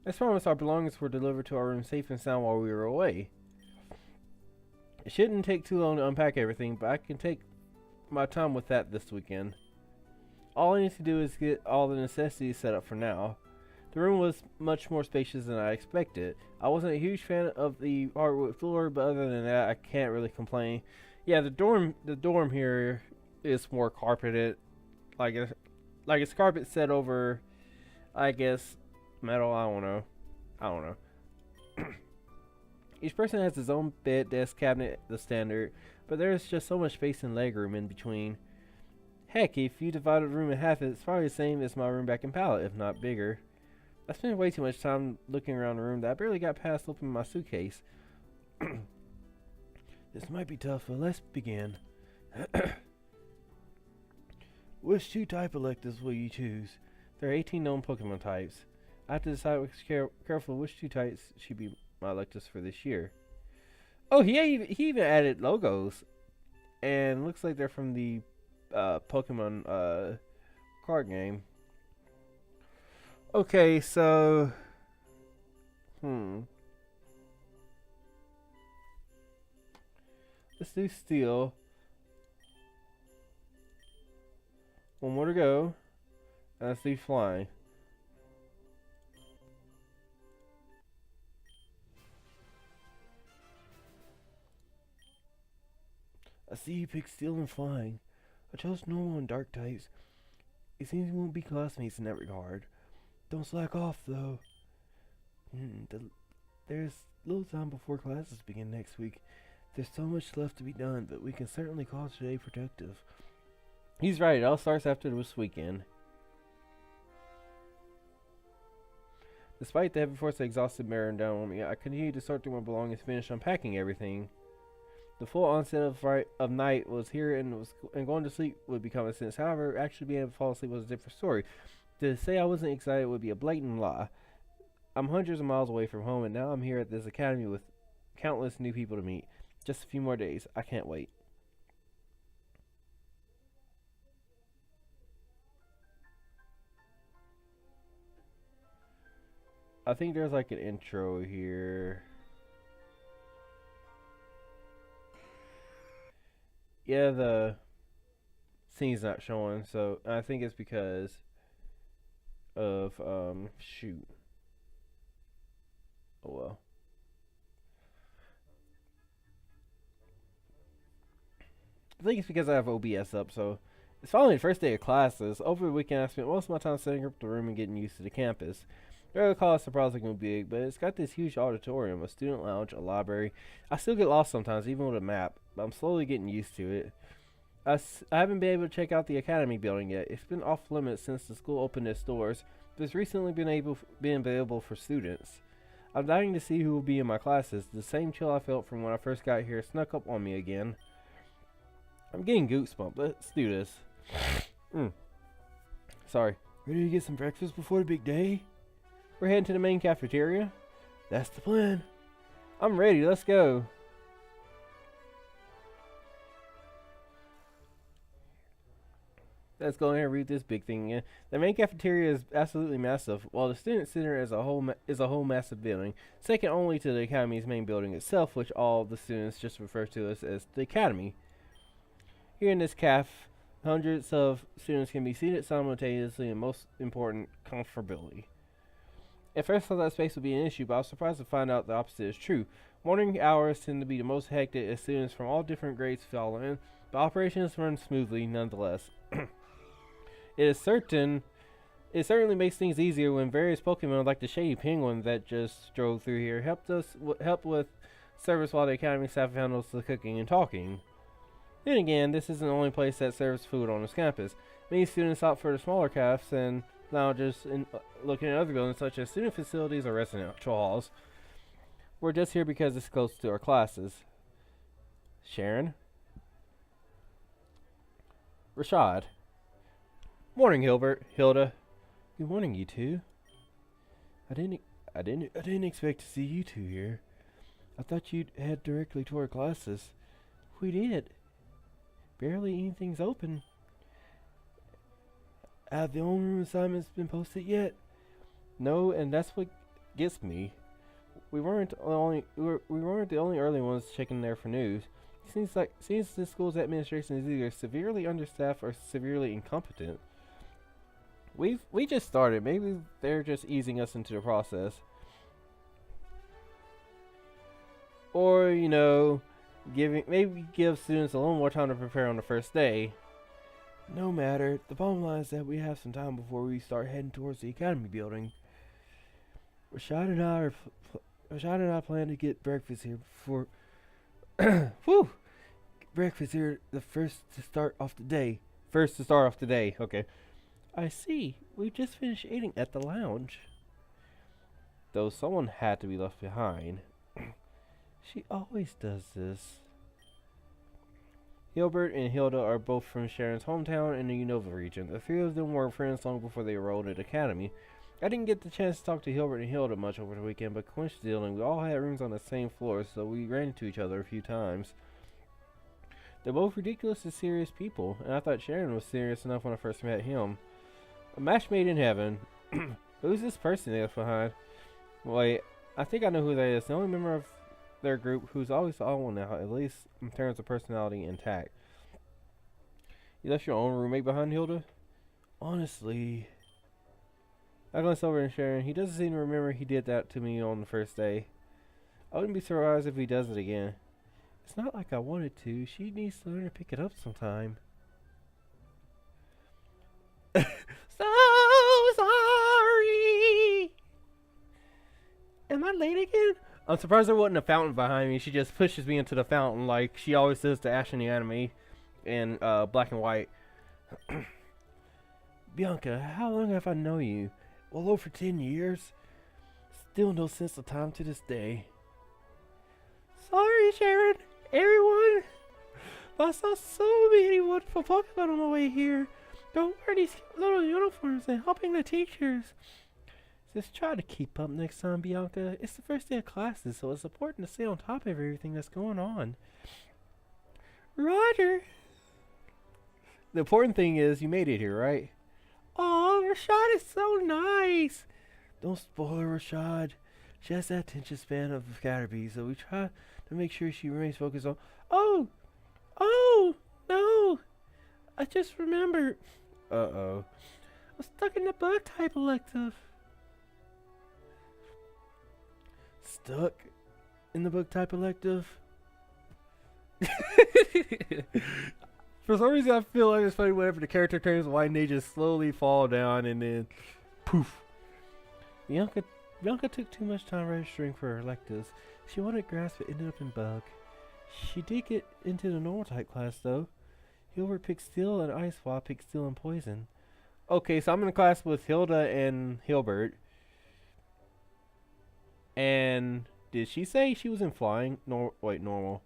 As promised, our belongings were delivered to our room safe and sound while we were away. It shouldn't take too long to unpack everything, but I can take my time with that this weekend. All I need to do is get all the necessities set up for now. The room was much more spacious than I expected. I wasn't a huge fan of the hardwood floor, but other than that, I can't really complain. Yeah, the dorm here is more carpeted, like it's carpet set over, I guess, metal. I don't know. Each person has his own bed, desk, cabinet, the standard, but there's just so much space and legroom in between. Heck, if you divided the room in half, it's probably the same as my room back in Pallet, if not bigger. I spent way too much time looking around the room that I barely got past opening my suitcase. This might be tough, but let's begin. Which two type electives will you choose? There are 18 known Pokemon types. I have to decide careful which two types should be my electives for this year. Oh, he even added logos, and looks like they're from the Pokemon card game. Okay, so let's do Steel. One more to go. And let's do Flying. I see you picked Steel and Flying. I chose normal and dark types. It seems we won't be classmates in that regard. Don't slack off, though. There's little time before classes begin next week. There's so much left to be done, but we can certainly call today productive. He's right. It all starts after this weekend. Despite the heavy force that exhausted bearing down on me, I continued to sort through my belongings and finish unpacking everything. The full onset of night was here, and going to sleep would be common sense. However, actually being able to fall asleep was a different story. To say I wasn't excited would be a blatant lie. I'm hundreds of miles away from home, and now I'm here at this academy with countless new people to meet. Just a few more days. I can't wait. I think there's like an intro here. Yeah, the scene's not showing, so I think it's because of shoot. Oh well. I think it's because I have OBS up, so it's finally the first day of classes. Over the weekend I spent most of my time setting up the room and getting used to the campus. The area call is surprisingly big, but it's got this huge auditorium, a student lounge, a library. I still get lost sometimes, even with a map, but I'm slowly getting used to it. I haven't been able to check out the academy building yet. It's been off limits since the school opened its doors, but it's recently been available for students. I'm dying to see who will be in my classes. The same chill I felt from when I first got here snuck up on me again. I'm getting goosebumps. Let's do this. Sorry. Ready to get some breakfast before the big day? We're heading to the main cafeteria. That's the plan. I'm ready. Let's go. Let's go ahead and read this big thing again. The main cafeteria is absolutely massive, while the student center is a whole massive building, second only to the academy's main building itself, which all the students just refer to as the academy. Here in this caf, hundreds of students can be seated simultaneously, and most important, comfortability. At first I thought that space would be an issue, but I was surprised to find out the opposite is true. Morning hours tend to be the most hectic as students from all different grades fall in, but operations run smoothly nonetheless. It certainly makes things easier when various Pokemon like the Shady Penguin that just drove through here helped with service while the academy staff handles the cooking and talking. Then again, this isn't the only place that serves food on this campus. Many students opt for the smaller cafes and lounges and looking at other buildings such as student facilities or residential halls. We're just here because it's close to our classes. Sharon? Rashad? Morning, Hilda. Good morning, you two. I didn't expect to see you two here. I thought you'd head directly to our classes. We did. Barely anything's open. Have the homeroom assignments been posted yet? No, and that's what gets me. We weren't the only early ones checking there for news. Seems the school's administration is either severely understaffed or severely incompetent. We just started. Maybe they're just easing us into the process. Or, maybe give students a little more time to prepare on the first day. No matter, the bottom line is that we have some time before we start heading towards the academy building. Rashad and I plan to get breakfast here before whew, breakfast here the first to start off the day. First to start off the day, okay. I see. We just finished eating at the lounge. Though someone had to be left behind. She always does this. Hilbert and Hilda are both from Sharon's hometown in the Unova region. The three of them were friends long before they enrolled at academy. I didn't get the chance to talk to Hilbert and Hilda much over the weekend, but coincidentally, we all had rooms on the same floor, so we ran into each other a few times. They're both ridiculously serious people, and I thought Sharon was serious enough when I first met him. A match made in heaven. Who's this person they left behind? Wait, I think I know who that is. The only member of their group who's always the odd one now, at least in terms of personality intact. You left your own roommate behind, Hilda? Honestly, I glanced over at Sharon. He doesn't seem to remember he did that to me on the first day. I wouldn't be surprised if he does it again. It's not like I wanted to. She needs to learn to pick it up sometime. So sorry! Am I late again? I'm surprised there wasn't a fountain behind me. She just pushes me into the fountain like she always does to Ash in the anime in black and white. Bianca, how long have I known you? Well, over 10 years. Still no sense of time to this day. Sorry, Sharon. Everyone. I saw so many wonderful Pokemon on my way here. Don't wear these little uniforms and helping the teachers. Just try to keep up next time, Bianca. It's the first day of classes, so it's important to stay on top of everything that's going on. Roger. The important thing is you made it here, right? Oh, Rashad is so nice. Don't spoil her, Rashad. She has that attention span of a Scatterbee, so we try to make sure she remains focused on... Oh, no. I just remembered. Uh-oh. I'm stuck in the bug type elective. Stuck in the bug type elective? For some reason, I feel like it's funny whenever the character turns white and they just slowly fall down and then poof. Bianca took too much time registering for her electives. She wanted grass but ended up in bug. She did get into the normal type class though. Hilbert picked steel and Ice Swap picked steel and poison. Okay, so I'm in a class with Hilda and Hilbert. And did she say she was in flying? Normal.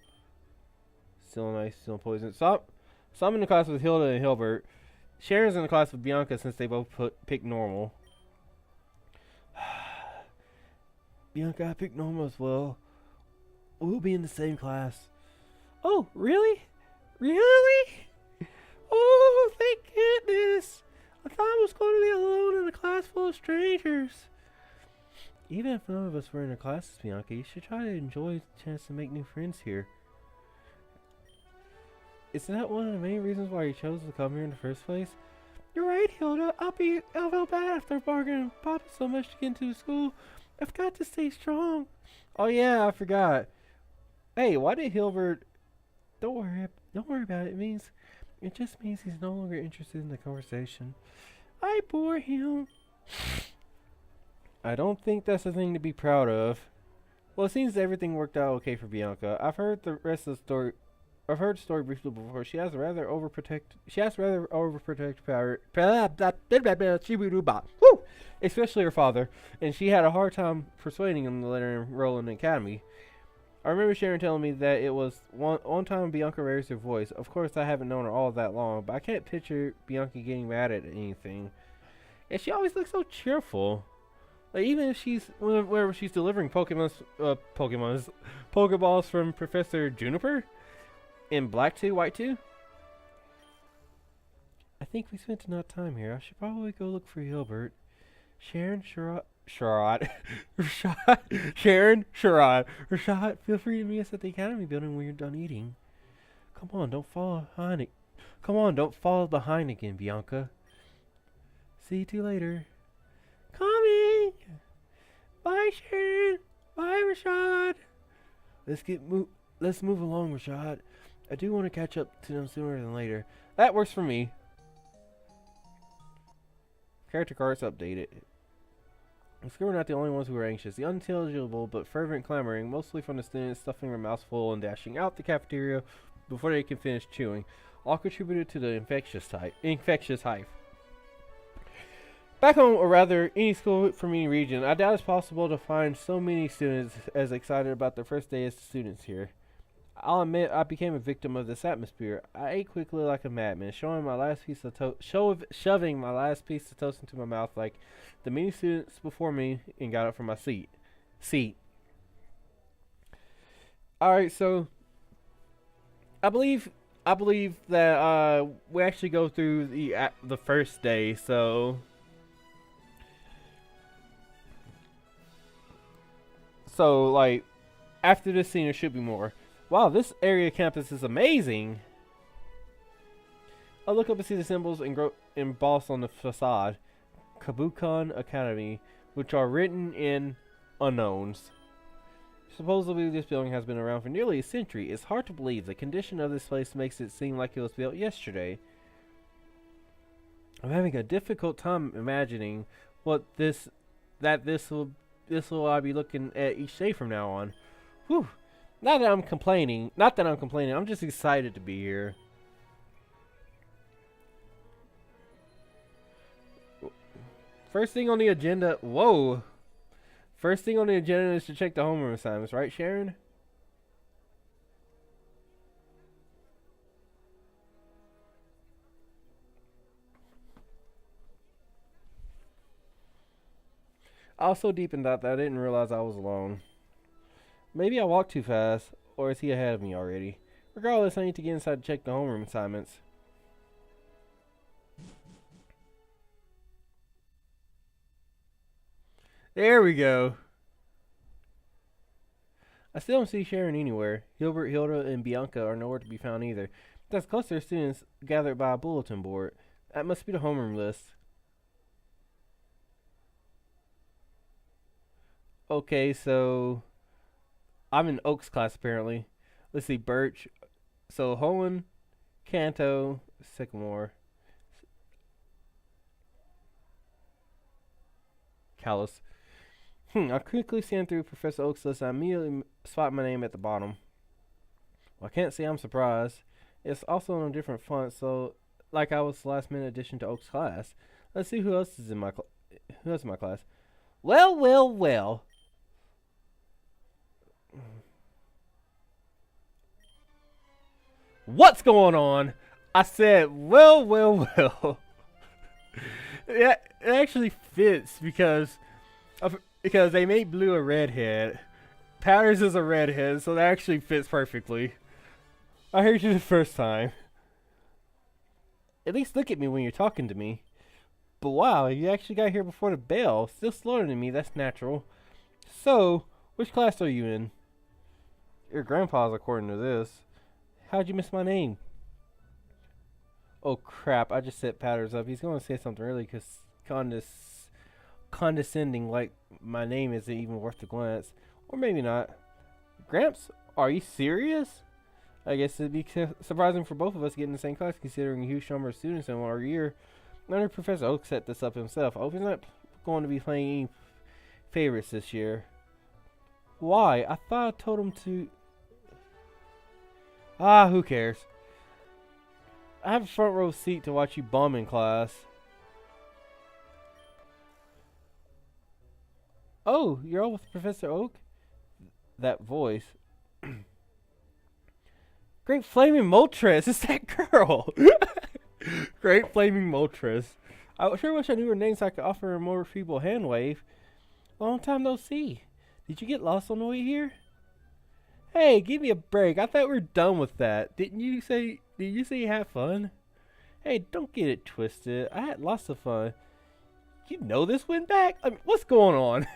Steel and Ice, steel and poison. So I'm in the class with Hilda and Hilbert. Sharon's in the class with Bianca since they both picked normal. Bianca, I picked normal as well. We'll be in the same class. Oh, really? Really? Oh, thank goodness. I thought I was going to be alone in a class full of strangers. Even if none of us were in our classes, Bianca, you should try to enjoy the chance to make new friends here. Is that one of the main reasons why you chose to come here in the first place? You're right, Hilda. I'll feel bad after bargaining Papa so much to get into the school. I've got to stay strong. Oh yeah, I forgot. Hey, why did Hilbert... Don't worry about it. It just means he's no longer interested in the conversation. I bore him. I don't think that's a thing to be proud of. Well, it seems everything worked out okay for Bianca. I've heard the rest of the story. I've heard the story briefly before. She has rather overprotective power. Woo! Especially her father, and she had a hard time persuading him to let her enroll in the academy. I remember Sharon telling me that it was one time Bianca raised her voice. Of course, I haven't known her all that long, but I can't picture Bianca getting mad at anything. And she always looks so cheerful. Like, even if whenever she's delivering Pokeballs from Professor Juniper in Black 2, White 2. I think we spent enough time here. I should probably go look for Hilbert. Sharon, Sharad. Rashad. Sharon. Sharad. Rashad, feel free to meet us at the Academy building when you're done eating. Come on, don't fall behind it. Come on, don't fall behind again, Bianca. See you two later. Coming! Bye, Sharon. Bye, Rashad. Let's move along, Rashad. I do want to catch up to them sooner than later. That works for me. Character cards updated. We're not the only ones who are anxious. The unintelligible but fervent clamoring, mostly from the students stuffing their mouths full and dashing out the cafeteria before they can finish chewing, all contributed to the infectious hype. Back home, or rather, any school from any region, I doubt it's possible to find so many students as excited about their first day as students here. I'll admit I became a victim of this atmosphere. I ate quickly like a madman, shoving my last piece of toast into my mouth like the many students before me, and got up from my seat. Alright, so I believe that we actually go through the first day, so like after this scene there should be more. Wow, this area campus is amazing. I look up and see the symbols embossed on the facade. Kabukan Academy, which are written in unknowns. Supposedly this building has been around for nearly a century. It's hard to believe. The condition of this place makes it seem like it was built yesterday. I'm having a difficult time imagining what this will I be looking at each day from now on. Whew. Not that I'm complaining, I'm just excited to be here. First thing on the agenda is to check the homeroom assignments, right, Sharon? I was so deep in thought that I didn't realize I was alone. Maybe I walked too fast, or is he ahead of me already? Regardless, I need to get inside to check the homeroom assignments. There we go. I still don't see Sharon anywhere. Hilbert, Hilda, and Bianca are nowhere to be found either. That's close to students gathered by a bulletin board. That must be the homeroom list. Okay, so I'm in Oak's class apparently. Let's see, Birch. So Hohen, Canto, Sycamore, Callus. I quickly scanned through Professor Oak's list and I immediately spot my name at the bottom. Well, I can't say I'm surprised. It's also in a different font, so like I was the last minute addition to Oak's class. Let's see who else is in my class. Well. What's going on? I said, well. Yeah, it actually fits because they made Blue a redhead. Patterz is a redhead, so that actually fits perfectly. I heard you the first time. At least look at me when you're talking to me. But wow, you actually got here before the bell. Still slower than me, that's natural. So, which class are you in? Your grandpa's, according to this. How'd you miss my name? Oh crap, I just set Patterz up. He's going to say something really condescending, like my name isn't even worth a glance. Or maybe not. Gramps, are you serious? I guess it'd be surprising for both of us getting in the same class, considering a huge number of students in our year. Learner Professor Oak set this up himself. I hope he's not going to be playing any favorites this year. Why? I thought I told him to... who cares? I have a front row seat to watch you bum in class. Oh, you're all with Professor Oak? That voice. Great Flaming Moltres, it's that girl! Great Flaming Moltres. I sure wish I knew her name so I could offer her a more feeble hand wave. Long time no see. Did you get lost on the way here? Hey, give me a break. I thought we were done with that. Did you say you had fun? Hey, don't get it twisted. I had lots of fun. You know this went back? I mean, what's going on?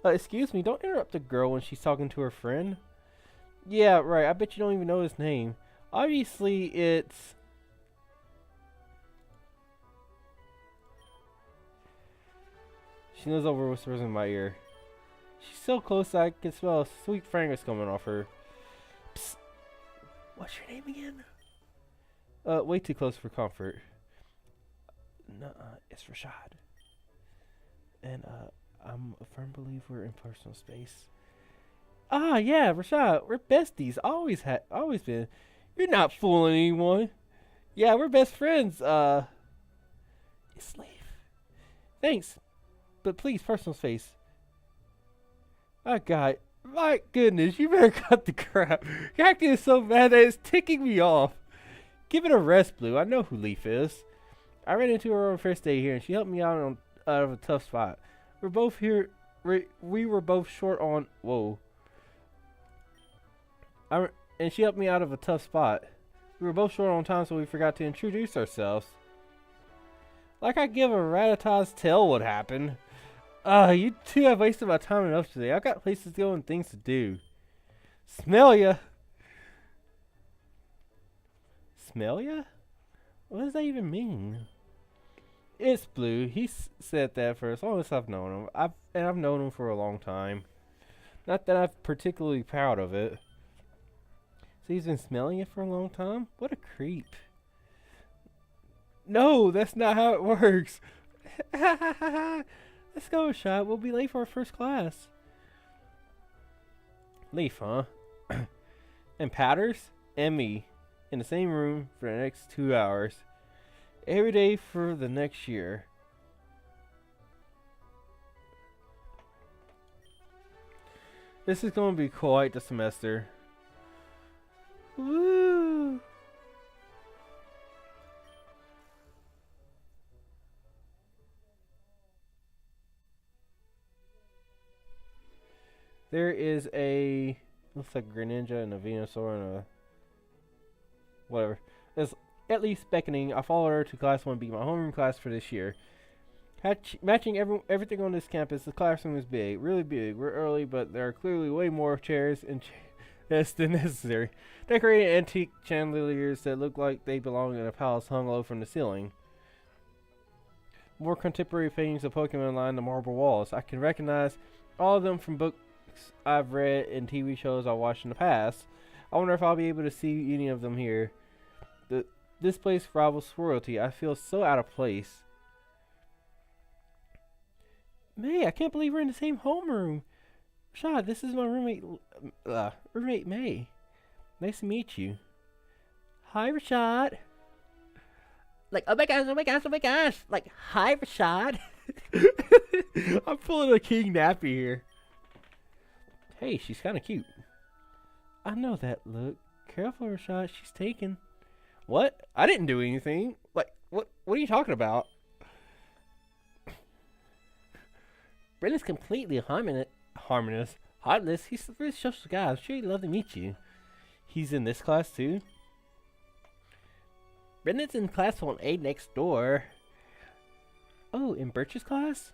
Excuse me, don't interrupt the girl when she's talking to her friend. Yeah, right, I bet you don't even know his name. Obviously, it's... She knows over whispers in my ear. She's so close I can smell a sweet fragrance coming off her. Psst. What's your name again? Way too close for comfort. Nuh-uh, it's Rashad. And, I'm a firm believer in personal space. Ah, yeah, Rashad, we're besties. Always been. You're not fooling anyone. Yeah, we're best friends. It's Leaf. Thanks, but please, personal space. Oh, God. My goodness, you better cut the crap. You're acting so bad that it's ticking me off. Give it a rest, Blue. I know who Leaf is. I ran into her on her first day here, and she helped me out of a tough spot. We're both here. We were both short on. Whoa. And she helped me out of a tough spot. We were both short on time, so we forgot to introduce ourselves. Like I give a rat-a-tat's tail what happened. You two have wasted my time enough today. I've got places to go and things to do. Smell ya. Smell ya? What does that even mean? It's Blue. He said that for as long as I've known him. I've known him for a long time. Not that I'm particularly proud of it. So he's been smelling it for a long time? What a creep. No, that's not how it works. Let's go, Rashad. We'll be late for our first class. Leaf, huh? And Patterz and me in the same room for the next 2 hours. Every day for the next year. This is going to be quite the semester. Woo! There is a... looks like a Greninja and a Venusaur and a... whatever. It's at least beckoning. I followed her to class 1B, my homeroom class for this year. Matching everything on this campus, the classroom is big, really big. We're early, but there are clearly way more chairs and desks than necessary. Decorated antique chandeliers that look like they belong in a palace hung low from the ceiling. More contemporary paintings of Pokemon line the marble walls. I can recognize all of them from books I've read and TV shows I watched in the past. I wonder if I'll be able to see any of them here. This place rivals royalty. I feel so out of place. May, I can't believe we're in the same homeroom. Rashad, this is my roommate May. Nice to meet you. Hi, Rashad. Like, oh my gosh, oh my gosh, oh my gosh. Like, hi, Rashad. I'm pulling a King Nappy here. Hey, she's kind of cute. I know that look. Careful, Rashad. She's taken. What? I didn't do anything. Like, what are you talking about? Brendan's completely harmless. He's a really social guy. I'm sure he'd love to meet you. He's in this class too? Brendan's in class 1A next door. Oh, in Birch's class?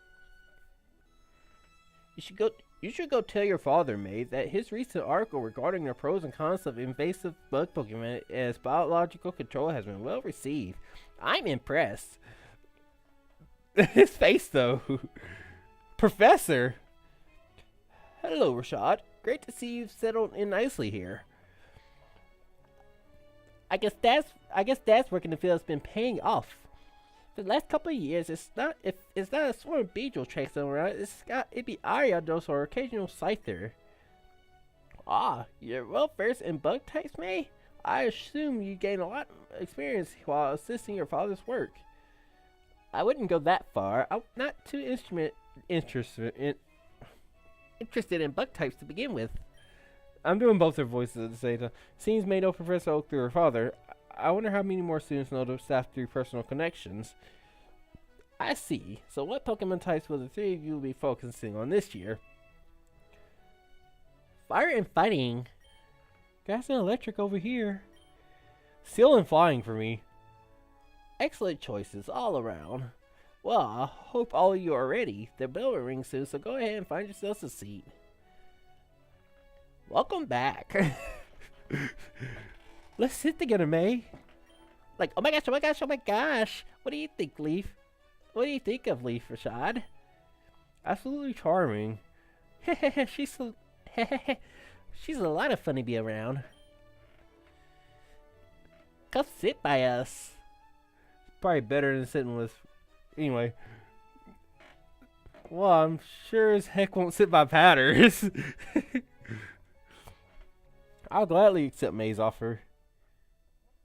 You should go tell your father, May, that his recent article regarding the pros and cons of invasive bug Pokemon as biological control has been well received. I'm impressed. His face, though. Professor. Hello, Rashad. Great to see you've settled in nicely here. I guess Dad's work in the field has been paying off. For the last couple of years, it's not a swarm of Beedrill tracks around. It'd be Ariados or occasional Scyther. Ah, you're well versed in bug types, May? I assume you gained a lot of experience while assisting your father's work. I wouldn't go that far. I'm not too interested in bug types to begin with. I'm doing both their voices at the same time. Seems May know Professor Oak through her father. I wonder how many more students know the staff through personal connections. I see. So what Pokemon types will the three of you be focusing on this year? Fire and fighting. Gas and electric over here. Steel and flying for me. Excellent choices all around. Well, I hope all of you are ready. The bell will ring soon, so go ahead and find yourselves a seat. Welcome back. Let's sit together, May. Like, oh my gosh, oh my gosh, oh my gosh. What do you think, Leaf? What do you think of Leaf, Rashad? Absolutely charming. she's a, she's a lot of fun to be around. Come sit by us. Probably better than sitting with... Anyway. Well, I'm sure as heck won't sit by Patterz. I'll gladly accept May's offer.